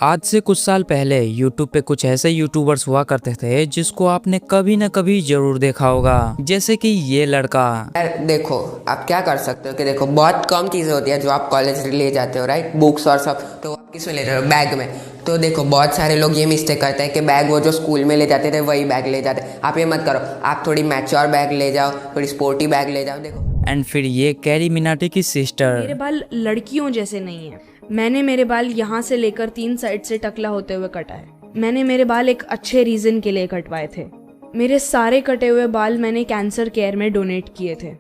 आज से कुछ साल पहले YouTube पे कुछ ऐसे यूट्यूबर्स हुआ करते थे जिसको आपने कभी न कभी जरूर देखा होगा, जैसे कि ये लड़का। यार देखो, आप क्या कर सकते हो कि देखो बहुत कम चीज़ें होती है जो आप कॉलेज ले जाते हो, राइट? बुक्स और सब तो आप किस में ले रहे हो? बैग में। तो देखो बहुत सारे लोग ये मिस्टेक करते हैं कि बैग वो जो स्कूल में ले जाते थे वही बैग ले जाते हैं। आप ये मत करो, आप थोड़ी मैच्योर बैग ले जाओ, थोड़ी स्पोर्टी बैग ले जाओ। देखो एंड फिर ये कैरी मिनाटी की मेरे सिस्टर। बाल लड़कियों जैसे नहीं है। मैंने मेरे बाल यहाँ से लेकर 3 साइड से टकला होते हुए कटा है। मैंने मेरे बाल एक अच्छे रीजन के लिए कटवाए थे। मेरे सारे कटे हुए बाल मैंने कैंसर केयर में डोनेट किए थे।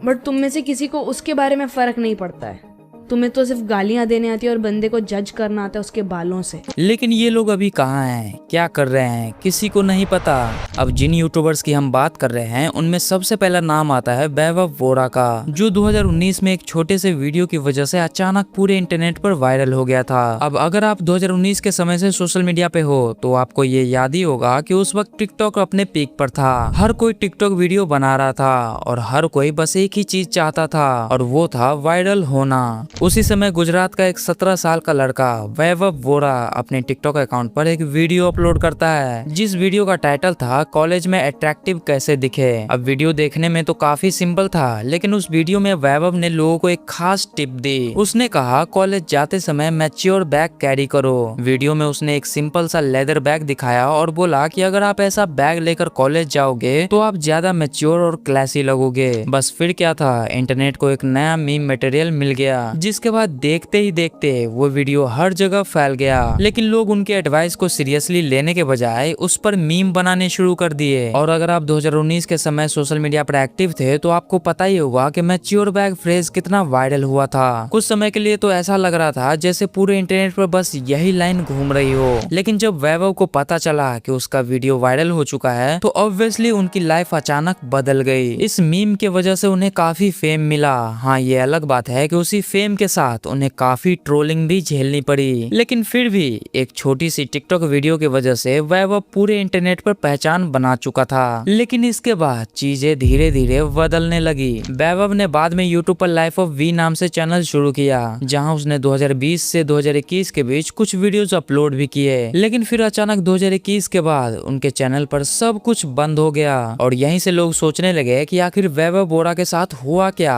बट तुम में से किसी को उसके बारे में फर्क नहीं पड़ता है। तुम्हें तो सिर्फ गालियां देने आती है और बंदे को जज करना आता है उसके बालों से। लेकिन ये लोग अभी कहाँ हैं, क्या कर रहे हैं, किसी को नहीं पता। अब जिन यूट्यूबर्स की हम बात कर रहे हैं उनमें सबसे पहला नाम आता है वैभव वोरा का, जो 2019 में एक छोटे से वीडियो की वजह से अचानक पूरे इंटरनेट पर वायरल हो गया था। अब अगर आप 2019 के समय से सोशल मीडिया पे हो तो आपको ये याद ही होगा कि उस वक्त टिकटॉक अपने पीक पर था। हर कोई टिकटॉक वीडियो बना रहा था और हर कोई बस एक ही चीज चाहता था और वो था वायरल होना। उसी समय गुजरात का एक 17 साल का लड़का वैभव वोरा अपने टिकटॉक अकाउंट पर एक वीडियो अपलोड करता है, जिस वीडियो का टाइटल था कॉलेज में अट्रैक्टिव कैसे दिखे। अब वीडियो देखने में तो काफी सिंपल था, लेकिन उस वीडियो में वैभव ने लोगों को एक खास टिप दी। उसने कहा कॉलेज जाते समय मैच्योर बैग कैरी करो। वीडियो में उसने एक सिंपल सा लेदर बैग दिखाया और बोला कि अगर आप ऐसा बैग लेकर कॉलेज जाओगे तो आप ज्यादा मैच्योर और क्लासी लगोगे। बस फिर क्या था, इंटरनेट को एक नया मीम मटेरियल मिल गया, जिसके बाद देखते ही देखते वो वीडियो हर जगह फैल गया। लेकिन लोग उनके एडवाइस को सीरियसली लेने के बजाय उस पर मीम बनाने शुरू कर दिए। और अगर आप 2019 के समय सोशल मीडिया पर एक्टिव थे तो आपको पता ही होगा कि मैच्योर बैग फ्रेज कितना वायरल हुआ था। कुछ समय के लिए तो ऐसा लग रहा था जैसे पूरे इंटरनेट पर बस यही लाइन घूम रही हो। लेकिन जब वैभव को पता चला कि उसका वीडियो वायरल हो चुका है तो ऑब्वियसली उनकी लाइफ अचानक बदल गई। इस मीम के वजह से उन्हें काफी फेम मिला। हाँ, ये अलग बात है कि उसी फेम के साथ उन्हें काफी ट्रोलिंग भी झेलनी पड़ी। लेकिन फिर भी एक छोटी सी टिकटॉक वीडियो की वजह से वैभव पूरे इंटरनेट पर पहचान बना चुका था। लेकिन इसके बाद चीजें धीरे धीरे बदलने लगी। वैभव ने बाद में यूट्यूब पर लाइफ ऑफ वी नाम से चैनल शुरू किया, जहां उसने 2020 से 2021 के बीच कुछ वीडियोस अपलोड भी किए। लेकिन फिर अचानक 2021 के बाद उनके चैनल पर सब कुछ बंद हो गया और यहीं से लोग सोचने लगे कि आखिर वैभव वोरा के साथ हुआ क्या।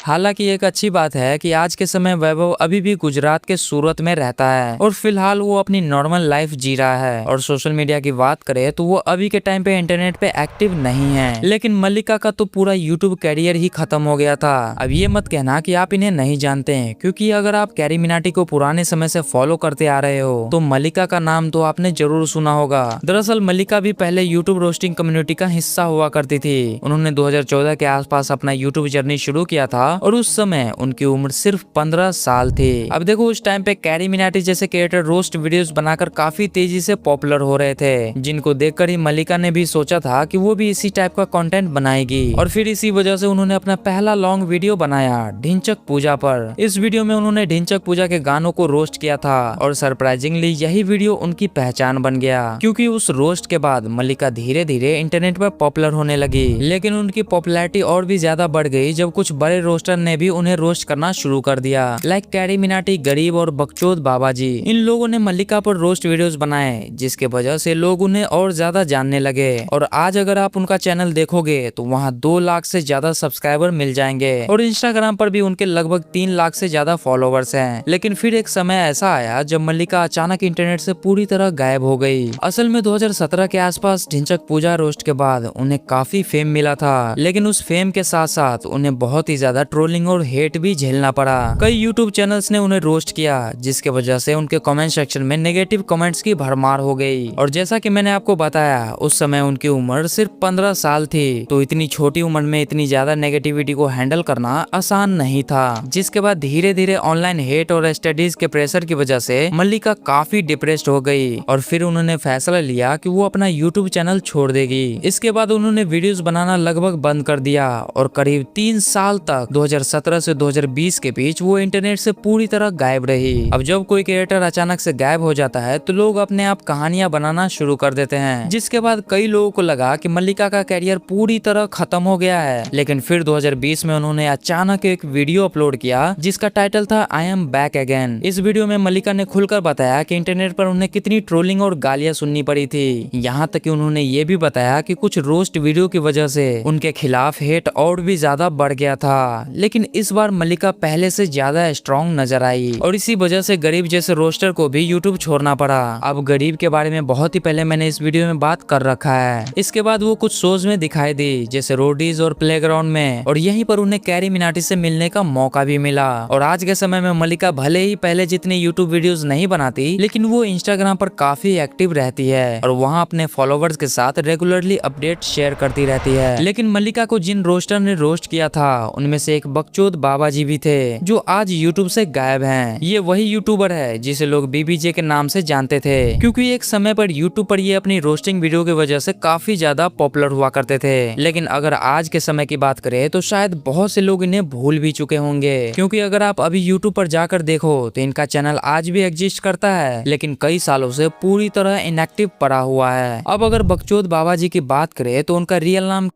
हालांकि एक अच्छी बात है कि आज के समय वैभव अभी भी गुजरात के सूरत में रहता है और फिलहाल वो अपनी नॉर्मल लाइफ जी रहा है। और सोशल मीडिया की बात करें तो वो अभी के टाइम पे इंटरनेट पे एक्टिव नहीं है। लेकिन मल्लिका का तो पूरा यूट्यूब कैरियर ही खत्म हो गया था। अब ये मत कहना कि आप इन्हें नहीं जानते हैं, क्योंकि अगर आप कैरी मिनाटी को पुराने समय से फॉलो करते आ रहे हो तो मल्लिका का नाम तो आपने जरूर सुना होगा। दरअसल मल्लिका भी पहले यूट्यूब रोस्टिंग कम्युनिटी का हिस्सा हुआ करती थी। उन्होंने 2014 के आसपास अपना यूट्यूब जर्नी शुरू किया था और उस समय उनकी उम्र सिर्फ 15 साल थी। अब देखो, उस टाइम पे कैरी मिनाटी जैसे क्रिएटर रोस्ट वीडियोस बनाकर काफी तेजी से पॉपुलर हो रहे थे, जिनको देखकर ही मल्लिका ने भी सोचा था कि वो भी इसी टाइप का कंटेंट बनाएगी। और फिर इसी वजह से उन्होंने अपना पहला लॉन्ग वीडियो बनाया ढिंचक पूजा पर। इस वीडियो में उन्होंने ढिंचक पूजा के गानों को रोस्ट किया था और सरप्राइजिंगली यही वीडियो उनकी पहचान बन गया, क्योंकि उस रोस्ट के बाद मल्लिका धीरे धीरे इंटरनेट पर पॉपुलर होने लगी। लेकिन उनकी पॉपुलैरिटी और भी ज्यादा बढ़ गई जब कुछ बड़े रोस्टर ने भी उन्हें रोस्ट करना शुरू कर दिया, लाइक कैरी मिनाटी, गरीब और बकचोद बाबा जी। इन लोगों ने मल्लिका पर रोस्ट वीडियोस बनाए, जिसके वजह से लोग उन्हें और ज्यादा जानने लगे। और आज अगर आप उनका चैनल देखोगे तो वहाँ 2 लाख से ज्यादा सब्सक्राइबर मिल जाएंगे और इंस्टाग्राम पर भी उनके लगभग 3 लाख से ज्यादा फॉलोवर्स हैं। लेकिन फिर एक समय ऐसा आया जब मल्लिका अचानक इंटरनेट से पूरी तरह गायब हो गई। असल में 2017 के आसपास ढिंचक पूजा रोस्ट के बाद उन्हें काफी फेम मिला था, लेकिन उस फेम के साथ साथ उन्हें बहुत ही ज्यादा ट्रोलिंग और हेट भी झेलना पड़ा। कई यूट्यूब चैनल्स ने उन्हें रोस्ट किया, जिसके वजह से उनके कमेंट सेक्शन में नेगेटिव कमेंट्स की भरमार हो गई। और जैसा कि मैंने आपको बताया, उस समय उनकी उम्र सिर्फ 15 साल थी, तो इतनी छोटी उम्र में इतनी ज्यादा नेगेटिविटी को हैंडल करना आसान नहीं था। जिसके बाद धीरे धीरे ऑनलाइन हेट और स्टडीज के प्रेशर की वजह से मल्लिका काफी डिप्रेस्ड हो गई और फिर उन्होंने फैसला लिया कि वो अपना यूट्यूब चैनल छोड़ देगी। इसके बाद उन्होंने वीडियोस बनाना लगभग बंद कर दिया और करीब 3 साल तक 2017 से 2020 के बीच बीच वो इंटरनेट से पूरी तरह गायब रही। अब जब कोई कैरेक्टर अचानक से गायब हो जाता है तो लोग अपने आप कहानियां बनाना शुरू कर देते हैं, जिसके बाद कई लोगों को लगा कि मल्लिका का कैरियर पूरी तरह खत्म हो गया है। लेकिन फिर 2020 में उन्होंने अचानक एक वीडियो अपलोड किया जिसका टाइटल था आई एम बैक अगेन। इस वीडियो में मल्लिका ने खुलकर बताया कि इंटरनेट पर उन्हें कितनी ट्रोलिंग और गालियां सुननी पड़ी थी। यहाँ तक कि उन्होंने ये भी बताया कि कुछ रोस्ट वीडियो की वजह से उनके खिलाफ हेट और भी ज्यादा बढ़ गया था। लेकिन इस बार मल्लिका पहले से ज्यादा स्ट्रॉन्ग नजर आई और इसी वजह से गरीब जैसे रोस्टर को भी यूट्यूब छोड़ना पड़ा। अब गरीब के बारे में बहुत ही पहले मैंने इस वीडियो में बात कर रखा है। इसके बाद वो कुछ शोज में दिखाई दी जैसे रोडीज और प्लेग्राउंड में, और यहीं पर उन्हें कैरी मिनाटी से मिलने का मौका भी मिला। और आज के समय में मल्लिका भले ही पहले जितनी यूट्यूब वीडियोस नहीं बनाती, लेकिन वो इंस्टाग्राम पर काफी एक्टिव रहती है और वहाँ अपने फॉलोवर्स के साथ रेगुलरली अपडेट शेयर करती रहती है। लेकिन मल्लिका को जिन रोस्टर ने रोस्ट किया था उनमें से एक बकचोद बाबा जी भी थे जो आज यूट्यूब से गायब हैं। ये वही यूट्यूबर है जिसे लोग बीबीजे के नाम से जानते थे, क्योंकि एक समय पर यूट्यूब पर ये अपनी रोस्टिंग वीडियो की वजह से काफी ज्यादा पॉपुलर हुआ करते थे। लेकिन अगर आज के समय की बात करें तो शायद बहुत से लोग इन्हें भूल भी चुके होंगे, क्योंकि अगर आप अभी यूट्यूब पर जाकर देखो तो इनका चैनल आज भी एग्जिस्ट करता है, लेकिन कई सालों से पूरी तरह इनएक्टिव पड़ा हुआ है। अब अगर बकचोद बाबा जी की बात करें तो उनका रियल नाम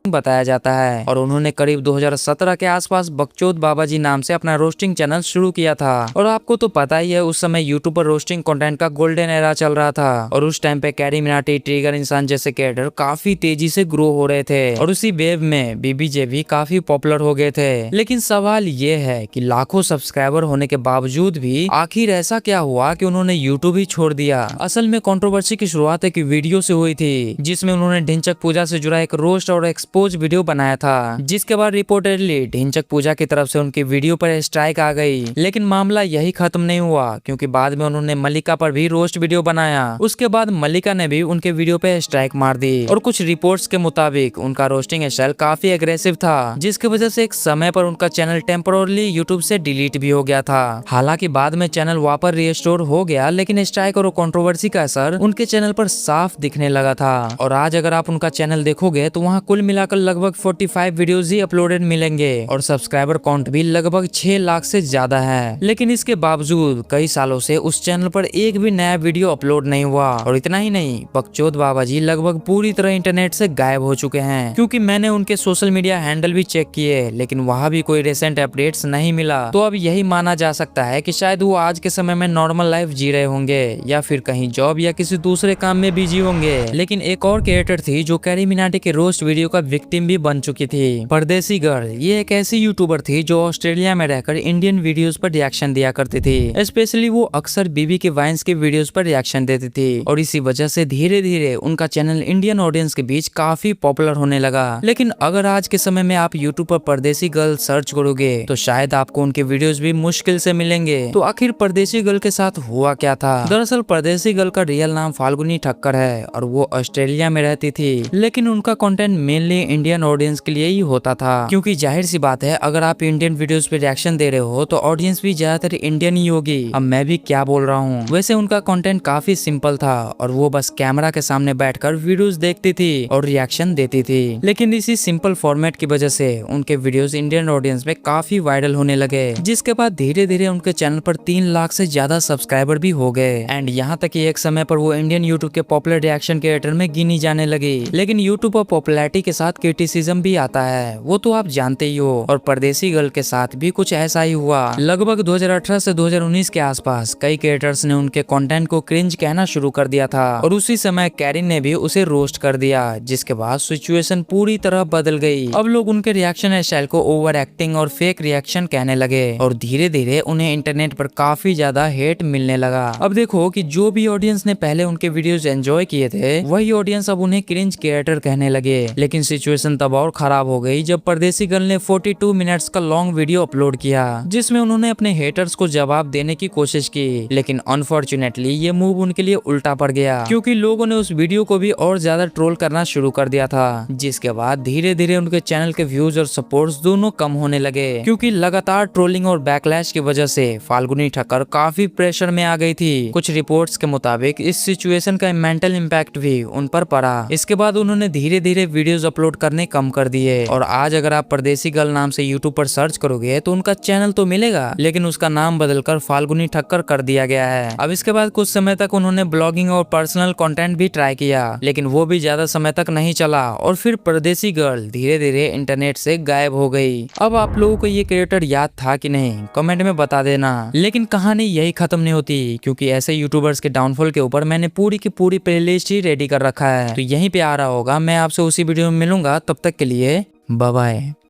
बताया जाता है और उन्होंने करीब 2017 के आसपास बकचोद बाबा जी नाम से अपना रोस्टिंग चैनल शुरू किया था। और आपको तो पता ही है उस समय यूट्यूब पर रोस्टिंग कंटेंट का गोल्डन एरा चल रहा था और उस टाइम पे कैरी मिनाटी, ट्रिगर इंसान जैसे कैरेक्टर काफी तेजी से ग्रो हो रहे थे और उसी वेव में बीबीजे भी काफी पॉपुलर हो गए थे। लेकिन सवाल ये है कि लाखों सब्सक्राइबर होने के बावजूद भी आखिर ऐसा क्या हुआ कि उन्होंने यूट्यूब ही छोड़ दिया। असल में कंट्रोवर्सी की शुरुआत एक वीडियो से हुई थी जिसमें उन्होंने ढिंचक पूजा से जुड़ा एक रोस्ट और एक्सपोज वीडियो बनाया था, जिसके बाद रिपोर्टेडली ढिंचक पूजा की तरफ से उनकी वीडियो पर स्ट्राइक आ गई। लेकिन मामला यही खत्म नहीं हुआ, क्योंकि बाद में उन्होंने मल्लिका पर भी रोस्ट वीडियो बनाया। उसके बाद मल्लिका ने भी उनके वीडियो पे स्ट्राइक मार दी और कुछ रिपोर्ट्स के मुताबिक उनका रोस्टिंग स्टाइल काफी एग्रेसिव था, जिसकी वजह से एक समय पर उनका चैनल टेम्पोरली यूट्यूब से डिलीट भी हो गया था। हालांकि बाद में चैनल वापस रिस्टोर हो गया, लेकिन स्ट्राइक और कंट्रोवर्सी का असर उनके चैनल पर साफ दिखने लगा था। और आज अगर आप उनका चैनल देखोगे तो वहाँ कुल मिलाकर लगभग 45 वीडियोस ही अपलोडेड मिलेंगे और सब्सक्राइबर काउंट भी लगभग 6 लाख से ज्यादा है। लेकिन इसके बावजूद कई सालों से उस चैनल पर एक भी नया वीडियो अपलोड नहीं हुआ। और इतना ही नहीं, बकचोद बाबा जी लगभग पूरी तरह इंटरनेट से गायब हो चुके हैं, क्योंकि मैंने उनके सोशल मीडिया हैंडल भी चेक किए, लेकिन वहाँ भी कोई रिसेंट अपडेट्स नहीं मिला। तो अब यही माना जा सकता है कि शायद वो आज के समय में नॉर्मल लाइफ जी रहे होंगे या फिर कहीं जॉब या किसी दूसरे काम में बिजी होंगे। लेकिन एक और कैरेक्टर थी जो कैरी मिनाटी के रोस्ट वीडियो का विक्टिम भी बन चुकी थी, परदेसी गर्ल। ये एक ऐसी यूट्यूबर थी जो ऑस्ट्रेलिया में रहकर इंडियन वीडियोस पर रिएक्शन दिया करती थी। स्पेशली वो अक्सर बीबी के वाइन्स के वीडियोस पर रिएक्शन देती थी और इसी वजह से धीरे धीरे उनका चैनल इंडियन ऑडियंस के बीच काफी पॉपुलर होने लगा। लेकिन अगर आज के समय में आप यूट्यूब पर परदेसी गर्ल सर्च करोगे तो शायद आपको उनके वीडियोस भी मुश्किल से मिलेंगे। तो आखिर परदेसी गर्ल के साथ हुआ क्या था? दरअसल परदेसी गर्ल का रियल नाम फाल्गुनी ठक्कर है और वो ऑस्ट्रेलिया में रहती थी, लेकिन उनका कंटेंट मेनली इंडियन ऑडियंस के लिए ही होता था, क्योंकि जाहिर सी बात है अगर आप इंडियन वीडियोस पे रिएक्शन दे रहे हो तो ऑडियंस भी ज्यादातर इंडियन ही होगी। अब मैं भी क्या बोल रहा हूँ। वैसे उनका कंटेंट काफी सिंपल था और वो बस कैमरा के सामने बैठकर वीडियोस देखती थी और रिएक्शन देती थी। लेकिन इसी सिंपल फॉर्मेट की वजह से उनके वीडियोस इंडियन ऑडियंस में काफी वायरल होने लगे, जिसके बाद धीरे धीरे उनके चैनल पर 3 लाख से ज्यादा सब्सक्राइबर भी हो गए। एंड यहाँ तक कि एक समय पर वो इंडियन यूट्यूब के पॉपुलर रिएक्शन क्रिएटर में गिनी जाने लगी। लेकिन यूट्यूब पर पॉपुलैरिटी के साथ क्रिटिसिज्म भी आता है, वो तो आप जानते ही हो। और परदेसी गर्ल के साथ भी कुछ ऐसा ही हुआ। लगभग 2018 से 2019 के आसपास कई क्रिएटर्स ने उनके कंटेंट को क्रिंज कहना शुरू कर दिया था और उसी समय कैरिन ने भी उसे रोस्ट कर दिया, जिसके बाद सिचुएशन पूरी तरह बदल गई। अब लोग उनके रिएक्शन स्टाइल को ओवर एक्टिंग और फेक रिएक्शन कहने लगे और धीरे धीरे उन्हें इंटरनेट पर काफी ज्यादा हेट मिलने लगा। अब देखो कि जो भी ऑडियंस ने पहले उनके वीडियोस एंजॉय किए थे, वही ऑडियंस अब उन्हें क्रिंज क्रिएटर कहने लगे। लेकिन सिचुएशन तब और खराब हो गई जब परदेसी गर्ल ने 42 मिनट्स का लॉन्ग वीडियो अपलोड किया, जिसमें उन्होंने अपने हेटर्स को जवाब देने की कोशिश की। लेकिन अनफॉर्चुनेटली ये मूव उनके लिए उल्टा पड़ गया, क्योंकि लोगों ने उस वीडियो को भी और ज्यादा ट्रोल करना शुरू कर दिया था, जिसके बाद धीरे धीरे उनके चैनल के व्यूज और सपोर्ट्स दोनों कम होने लगे। क्योंकि लगातार ट्रोलिंग और बैकलैश की वजह से फाल्गुनी ठक्कर काफी प्रेशर में आ गई थी। कुछ रिपोर्ट्स के मुताबिक इस सिचुएशन का मेंटल इम्पैक्ट भी उन पर पड़ा। इसके बाद उन्होंने धीरे धीरे वीडियोस अपलोड अपलोड करने कम कर दिए। और आज अगर आप परदेसी गर्ल नाम से यूट्यूब पर सर्च करोगे तो उनका चैनल तो मिलेगा, लेकिन उसका नाम बदलकर फाल्गुनी ठक्कर कर दिया गया है। अब इसके बाद कुछ समय तक उन्होंने ब्लॉगिंग और पर्सनल कंटेंट भी ट्राई किया, लेकिन वो भी ज्यादा समय तक नहीं चला और फिर परदेसी गर्ल धीरे धीरे इंटरनेट से गायब हो गई। अब आप लोगों को ये क्रिएटर याद था कि नहीं, कमेंट में बता देना। लेकिन कहानी यही खत्म नहीं होती, क्योंकि ऐसे यूट्यूबर्स के डाउनफॉल के ऊपर मैंने पूरी की पूरी प्लेलिस्ट ही रेडी कर रखा है, तो यहीं पे आ रहा होगा। मैं आपसे उसी वीडियो में मिलूंगा, तब तक के लिए बाय बाय।